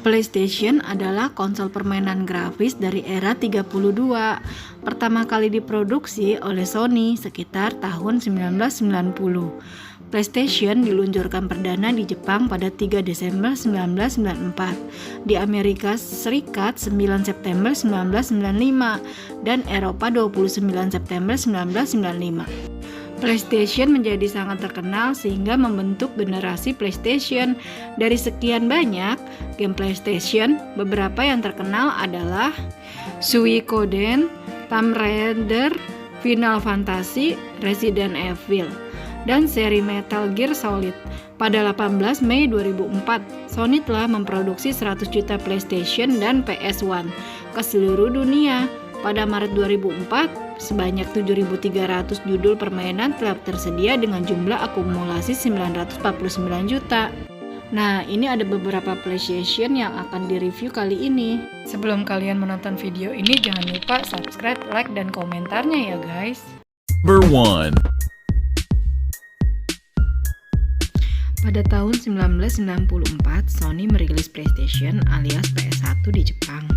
PlayStation adalah konsol permainan grafis dari era 32. Pertama kali diproduksi oleh Sony sekitar tahun 1990. PlayStation diluncurkan perdana di Jepang pada 3 Desember 1994, di Amerika Serikat 9 September 1995, dan Eropa 29 September 1995. PlayStation menjadi sangat terkenal sehingga membentuk generasi PlayStation. Dari sekian banyak game PlayStation, beberapa yang terkenal adalah Suikoden, Tomb Raider, Final Fantasy, Resident Evil, dan seri Metal Gear Solid. Pada 18 Mei 2004, Sony telah memproduksi 100 juta PlayStation dan PS1 ke seluruh dunia. Pada Maret 2004, sebanyak 7.300 judul permainan telah tersedia dengan jumlah akumulasi 949 juta. Nah, ini ada beberapa PlayStation yang akan direview kali ini. Sebelum kalian menonton video ini, jangan lupa subscribe, like, dan komentarnya ya guys. Number 1. Pada tahun 1994, Sony merilis PlayStation alias PS1 di Jepang.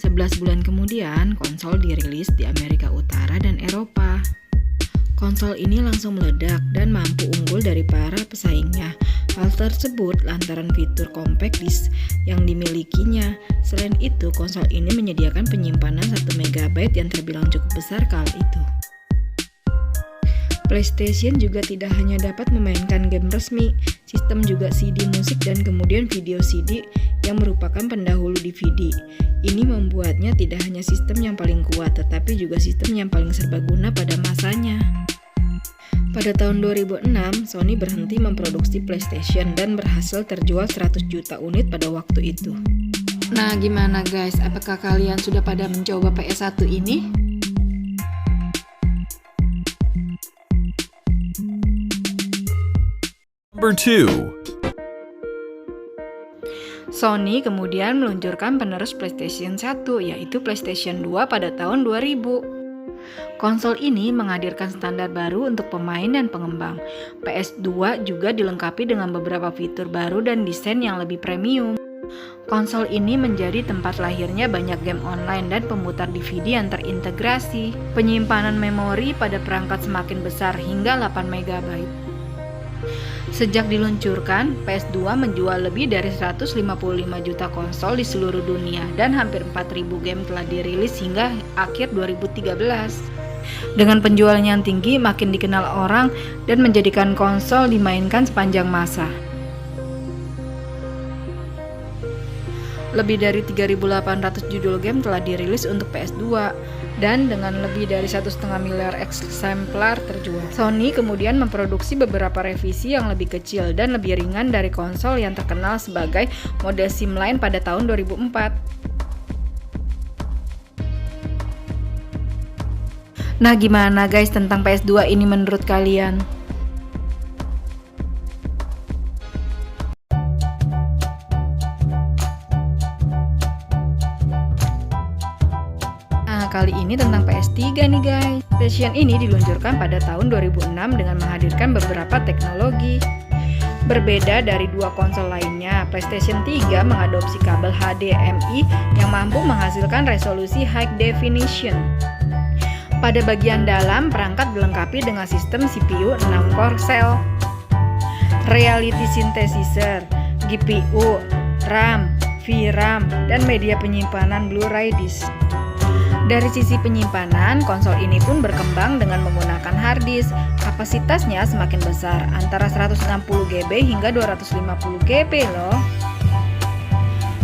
11 bulan kemudian, konsol dirilis di Amerika Utara dan Eropa. Konsol ini langsung meledak dan mampu unggul dari para pesaingnya. Hal tersebut lantaran fitur compact disc yang dimilikinya. Selain itu, konsol ini menyediakan penyimpanan 1 MB yang terbilang cukup besar kala itu. PlayStation juga tidak hanya dapat memainkan game resmi, sistem juga CD musik dan kemudian video CD yang merupakan pendahulu DVD. Ini membuatnya tidak hanya sistem yang paling kuat, tetapi juga sistem yang paling serbaguna pada masanya. Pada tahun 2006, Sony berhenti memproduksi PlayStation dan berhasil terjual 100 juta unit pada waktu itu. Nah, gimana guys? Apakah kalian sudah pada mencoba PS1 ini? Number 2. Sony kemudian meluncurkan penerus PlayStation 1, yaitu PlayStation 2 pada tahun 2000. Konsol ini menghadirkan standar baru untuk pemain dan pengembang. PS2 juga dilengkapi dengan beberapa fitur baru dan desain yang lebih premium. Konsol ini menjadi tempat lahirnya banyak game online dan pemutar DVD yang terintegrasi. Penyimpanan memori pada perangkat semakin besar hingga 8 MB. Sejak diluncurkan, PS2 menjual lebih dari 155 juta konsol di seluruh dunia dan hampir 4.000 game telah dirilis hingga akhir 2013. Dengan penjualan yang tinggi, makin dikenal orang dan menjadikan konsol dimainkan sepanjang masa. Lebih dari 3.800 judul game telah dirilis untuk PS2 dan dengan lebih dari 1,5 miliar eksemplar terjual. Sony kemudian memproduksi beberapa revisi yang lebih kecil dan lebih ringan dari konsol yang terkenal sebagai mode SIM lain pada tahun 2004. Nah, gimana guys tentang PS2 ini menurut kalian? Kali ini tentang PS3 nih guys. PlayStation ini diluncurkan pada tahun 2006 dengan menghadirkan beberapa teknologi. Berbeda dari dua konsol lainnya, PlayStation 3 mengadopsi kabel HDMI yang mampu menghasilkan resolusi high definition. Pada bagian dalam, perangkat dilengkapi dengan sistem CPU 6 core cell, reality synthesizer, GPU, RAM, VRAM, dan media penyimpanan Blu-ray disc. Dari sisi penyimpanan, konsol ini pun berkembang dengan menggunakan hard disk. Kapasitasnya semakin besar, antara 160 GB hingga 250 GB loh.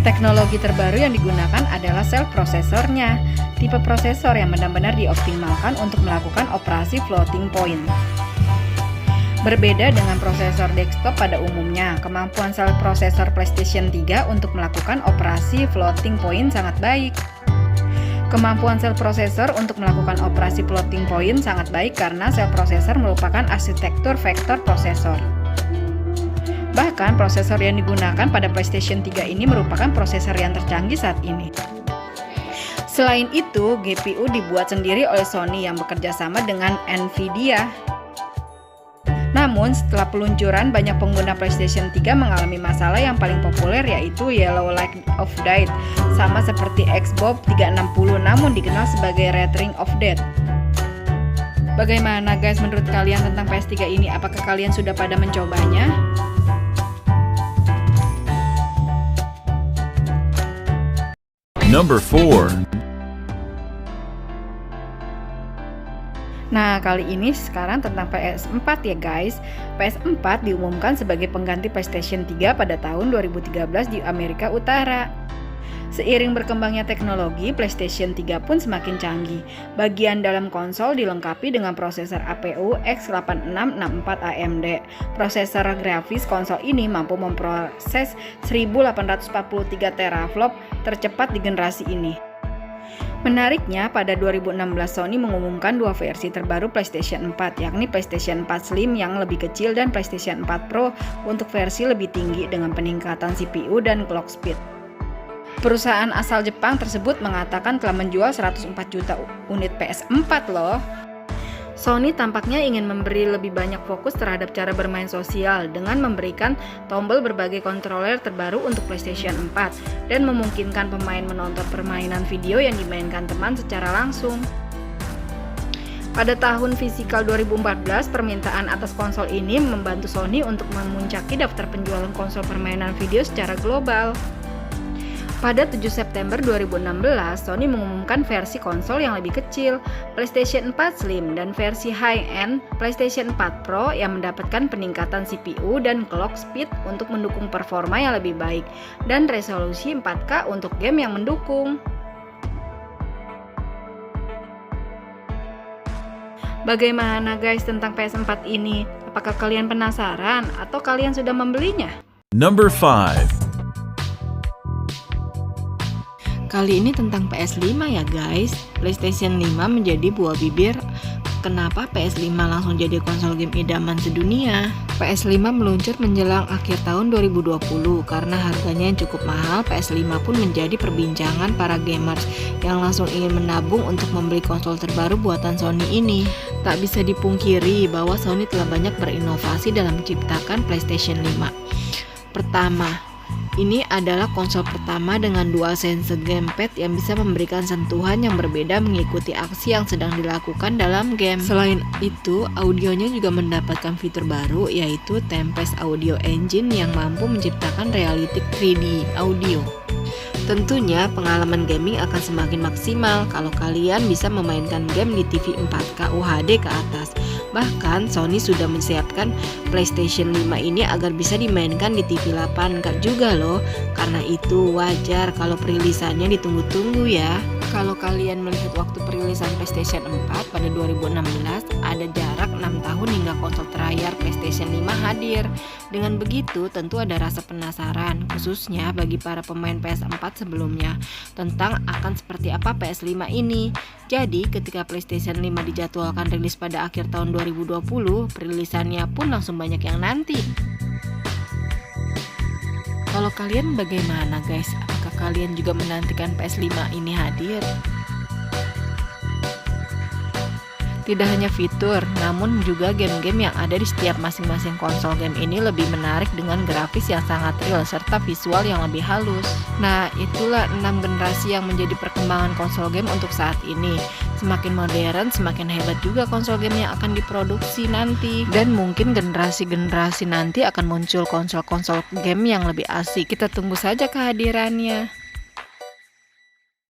Teknologi terbaru yang digunakan adalah cell prosesornya, tipe prosesor yang benar-benar dioptimalkan untuk melakukan operasi floating point. Berbeda dengan prosesor desktop pada umumnya, kemampuan sel prosesor PlayStation 3 untuk melakukan operasi floating point sangat baik. Kemampuan sel prosesor untuk melakukan operasi floating point sangat baik karena sel prosesor merupakan arsitektur vektor prosesor. Bahkan prosesor yang digunakan pada PlayStation 3 ini merupakan prosesor yang tercanggih saat ini. Selain itu, GPU dibuat sendiri oleh Sony yang bekerja sama dengan Nvidia. Namun setelah peluncuran, banyak pengguna PlayStation 3 mengalami masalah yang paling populer, yaitu Yellow Light of Death, sama seperti Xbox 360 namun dikenal sebagai Red Ring of Death. Bagaimana guys menurut kalian tentang PS3 ini? Apakah kalian sudah pada mencobanya? Number 4. Nah, kali ini sekarang tentang PS4 ya guys. PS4 diumumkan sebagai pengganti PlayStation 3 pada tahun 2013 di Amerika Utara. Seiring berkembangnya teknologi, PlayStation 3 pun semakin canggih. Bagian dalam konsol dilengkapi dengan prosesor APU X8664 AMD. Prosesor grafis konsol ini mampu memproses 1843 teraflop tercepat di generasi ini. Menariknya, pada 2016 Sony mengumumkan dua versi terbaru PlayStation 4, yakni PlayStation 4 Slim yang lebih kecil dan PlayStation 4 Pro untuk versi lebih tinggi dengan peningkatan CPU dan clock speed. Perusahaan asal Jepang tersebut mengatakan telah menjual 104 juta unit PS4 loh. Sony tampaknya ingin memberi lebih banyak fokus terhadap cara bermain sosial dengan memberikan tombol berbagai controller terbaru untuk PlayStation 4 dan memungkinkan pemain menonton permainan video yang dimainkan teman secara langsung. Pada tahun fisikal 2014, permintaan atas konsol ini membantu Sony untuk memuncaki daftar penjualan konsol permainan video secara global. Pada 7 September 2016, Sony mengumumkan versi konsol yang lebih kecil, PlayStation 4 Slim, dan versi high-end PlayStation 4 Pro yang mendapatkan peningkatan CPU dan clock speed untuk mendukung performa yang lebih baik, dan resolusi 4K untuk game yang mendukung. Bagaimana guys tentang PS4 ini? Apakah kalian penasaran atau kalian sudah membelinya? Number 5. Kali ini tentang PS5 ya guys. PlayStation 5 menjadi buah bibir. Kenapa PS5 langsung jadi konsol game idaman sedunia? PS5 meluncur menjelang akhir tahun 2020 karena harganya yang cukup mahal. PS5 pun menjadi perbincangan para gamers yang langsung ingin menabung untuk membeli konsol terbaru buatan Sony ini. Tak bisa dipungkiri bahwa Sony telah banyak berinovasi dalam menciptakan PlayStation 5. Pertama, ini adalah konsol pertama dengan DualSense gamepad yang bisa memberikan sentuhan yang berbeda mengikuti aksi yang sedang dilakukan dalam game. Selain itu, audionya juga mendapatkan fitur baru, yaitu Tempest Audio Engine yang mampu menciptakan realistic 3D audio. Tentunya pengalaman gaming akan semakin maksimal kalau kalian bisa memainkan game di TV 4K UHD ke atas. Bahkan Sony sudah menyiapkan PlayStation 5 ini agar bisa dimainkan di TV 8K juga loh. Karena itu wajar kalau perilisannya ditunggu-tunggu ya. Kalau kalian melihat waktu perilisan PlayStation 4 pada 2016, ada jarak 6 tahun hingga konsol terakhir PlayStation 5 hadir. Dengan begitu tentu ada rasa penasaran, khususnya bagi para pemain PS4 sebelumnya, tentang akan seperti apa PS5 ini. Jadi ketika PlayStation 5 dijadwalkan rilis pada akhir tahun 2020, perilisannya pun langsung banyak yang nanti. Kalau kalian bagaimana guys? Apakah kalian juga menantikan PS5 ini hadir? Tidak hanya fitur, namun juga game-game yang ada di setiap masing-masing konsol game ini lebih menarik dengan grafis yang sangat real serta visual yang lebih halus. Nah, itulah 6 generasi yang menjadi perkembangan konsol game untuk saat ini. Semakin modern, semakin hebat juga konsol game yang akan diproduksi nanti. Dan mungkin generasi-generasi nanti akan muncul konsol-konsol game yang lebih asik. Kita tunggu saja kehadirannya.